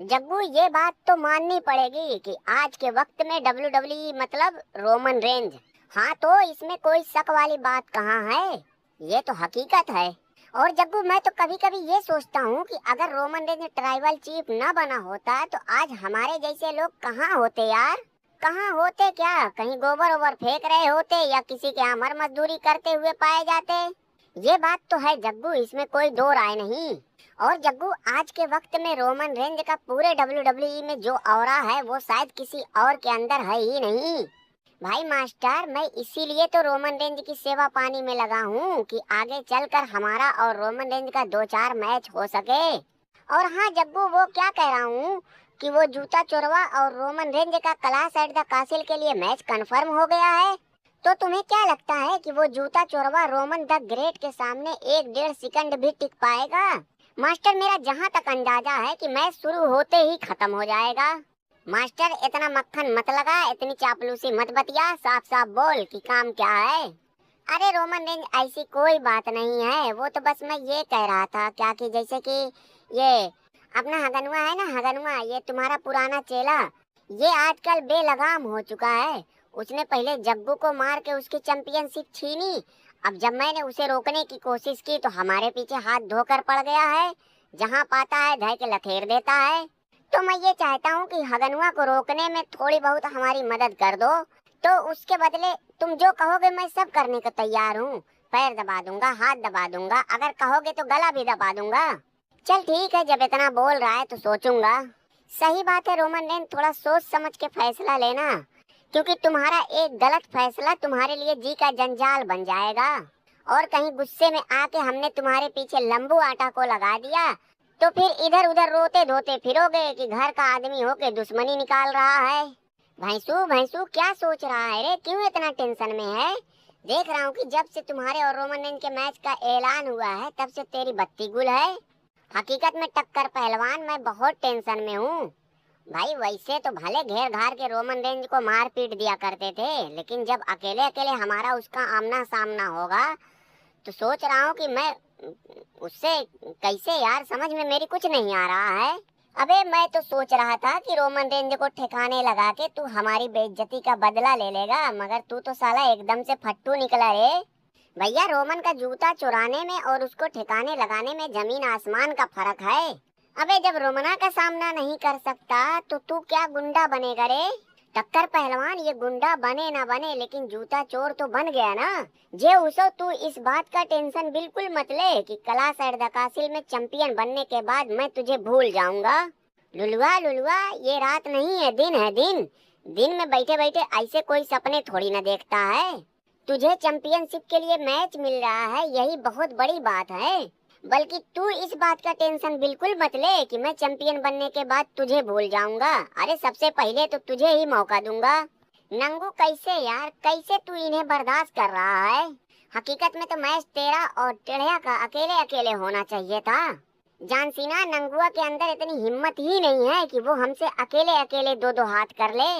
जग्गू ये बात तो माननी पड़ेगी कि आज के वक्त में WWE मतलब रोमन रेंज। हाँ तो इसमें कोई शक वाली बात कहाँ है, ये तो हकीकत है। और जग्गू मैं तो कभी कभी ये सोचता हूँ कि अगर रोमन रेंज ट्राइबल चीफ ना बना होता तो आज हमारे जैसे लोग कहाँ होते यार। कहाँ होते, क्या कहीं गोबर ओबर फेंक रहे होते या किसी के यहाँ मर मजदूरी करते हुए पाए जाते। ये बात तो है जग्गू, इसमें कोई दो राय नहीं। और जग्गू आज के वक्त में रोमन रेंज का पूरे WWE में जो ऑरा है वो शायद किसी और के अंदर है ही नहीं। भाई मास्टर, मैं इसीलिए तो रोमन रेंज की सेवा पानी में लगा हूँ कि आगे चलकर हमारा और रोमन रेंज का 2-4 मैच हो सके। और हाँ जग्गू, वो क्या कह रहा हूँ कि वो जूता चोरवा और रोमन रेंज का क्लाश एट द कासिल के लिए मैच कंफर्म हो गया है। तो तुम्हें क्या लगता है कि वो जूता चोरवा रोमन द ग्रेट के सामने 1-1.5 सेकंड भी टिक पाएगा? मास्टर, मेरा जहाँ तक अंदाजा है कि मैच शुरू होते ही खत्म हो जाएगा। मास्टर इतना मक्खन मत लगा, इतनी चापलूसी मत बतिया, साफ साफ बोल कि काम क्या है। अरे रोमन रेंज ऐसी कोई बात नहीं है, वो तो बस मैं ये कह रहा था क्या कि जैसे कि ये अपना हगनुआ है ना, हगनुआ, ये तुम्हारा पुराना चेला, ये आजकल बेलगाम हो चुका है। उसने पहले जग्गू को मार के उसकी चैंपियनशिप छीनी। अब जब मैंने उसे रोकने की कोशिश की तो हमारे पीछे हाथ धोकर पड़ गया है, जहाँ पाता है धय के लथेर देता है। तो मैं ये चाहता हूँ कि हगनुआ को रोकने में थोड़ी बहुत हमारी मदद कर दो, तो उसके बदले तुम जो कहोगे मैं सब करने को तैयार हूँ। पैर दबा दूंगा, हाथ दबा दूंगा, अगर कहोगे तो गला भी दबा दूंगा। चल ठीक है, जब इतना बोल रहा है तो सोचूंगा। सही बात है रोमन रेंज, थोड़ा सोच समझ के फैसला लेना, क्योंकि तुम्हारा एक गलत फैसला तुम्हारे लिए जी का जंजाल बन जाएगा। और कहीं गुस्से में आके हमने तुम्हारे पीछे लंबू आटा को लगा दिया तो फिर इधर उधर रोते धोते फिरोगे कि घर का आदमी होके दुश्मनी निकाल रहा है। भैंसू भैंसू क्या सोच रहा है रे, क्यों इतना टेंशन में है? देख रहा हूँ कि जब से तुम्हारे और रोमन रेंज के मैच का ऐलान हुआ है तब से तेरी बत्ती गुल है। हकीकत में टक्कर पहलवान, मैं बहुत टेंशन में हूँ। भाई वैसे तो भले घेर घार के रोमन रेंज को मार पीट दिया करते थे, लेकिन जब अकेले अकेले हमारा उसका आमना सामना होगा तो सोच रहा हूँ कि मैं उससे कैसे यार, समझ में मेरी कुछ नहीं आ रहा है। अबे मैं तो सोच रहा था कि रोमन रेंज को ठिकाने लगा के तू हमारी बेइज्जती का बदला ले लेगा, मगर तू तो साला एकदम से फट्टू निकला रे। भैया रोमन का जूता चुराने में और उसको ठिकाने लगाने में जमीन आसमान का फर्क है। अबे जब रोमना का सामना नहीं कर सकता तो तू क्या गुंडा बनेगा रे? टक्कर पहलवान, ये गुंडा बने ना बने लेकिन जूता चोर तो बन गया ना। जे उसो तू इस बात का टेंशन बिल्कुल मत ले कि क्लाश एट द कासिल में चैंपियन बनने के बाद मैं तुझे भूल जाऊंगा। लुलुआ लुलुआ, ये रात नहीं है, दिन है, दिन। दिन में बैठे बैठे ऐसे कोई सपने थोड़ी ना देखता है। तुझे चैंपियनशिप के लिए मैच मिल रहा है, यही बहुत बड़ी बात है। बल्कि तू इस बात का टेंशन बिल्कुल मत ले कि मैं चैंपियन बनने के बाद तुझे भूल जाऊंगा। अरे सबसे पहले तो तुझे ही मौका दूंगा। नंगू कैसे यार, कैसे तू इन्हें बर्दाश्त कर रहा है? हकीकत में तो मैच तेरा और टेढ़िया का अकेले अकेले होना चाहिए था। जॉन सीना, नंगुआ के अंदर इतनी हिम्मत ही नहीं है कि वो हमसे अकेले अकेले दो दो हाथ कर ले।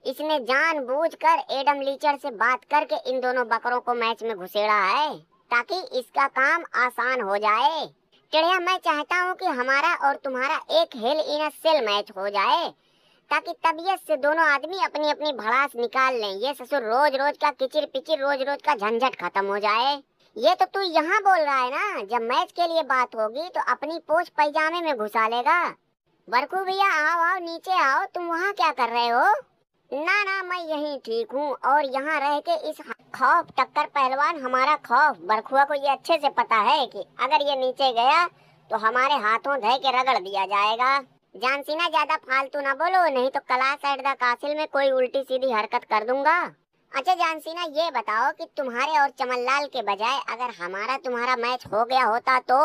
इसने जानबूझकर एडम लीचर से बात करके इन दोनों बकरों को मैच में घुसेड़ा है ताकि इसका काम आसान हो जाए। टेढ़िया, मैं चाहता हूँ कि हमारा और तुम्हारा एक हेल इन अ सेल मैच हो जाए ताकि तबीयत से दोनों आदमी अपनी अपनी भड़ास निकाल लें। ये ससुर रोज रोज का किचिर पिचिर, रोज रोज का झंझट खत्म हो जाए। ये तो तू यहाँ बोल रहा है ना, जब मैच के लिए बात होगी तो अपनी पोछ पैजामे में घुसा लेगा। बरकू भैया आओ आओ, नीचे आओ, तुम वहाँ क्या कर रहे हो? ना ना, मैं यहीं ठीक हूँ और यहाँ रह के इस खौफ टक्कर पहलवान, हमारा खौफ बरखुआ को ये अच्छे से पता है कि अगर ये नीचे गया तो हमारे हाथों धय के रगड़ दिया जाएगा। जानसीना, ज्यादा फालतू ना बोलो, नहीं तो क्लाश एट द कासिल में कोई उल्टी सीधी हरकत कर दूंगा। अच्छा जानसीना, ये बताओ कि तुम्हारे और चमनलाल के बजाय अगर हमारा तुम्हारा मैच हो गया होता तो?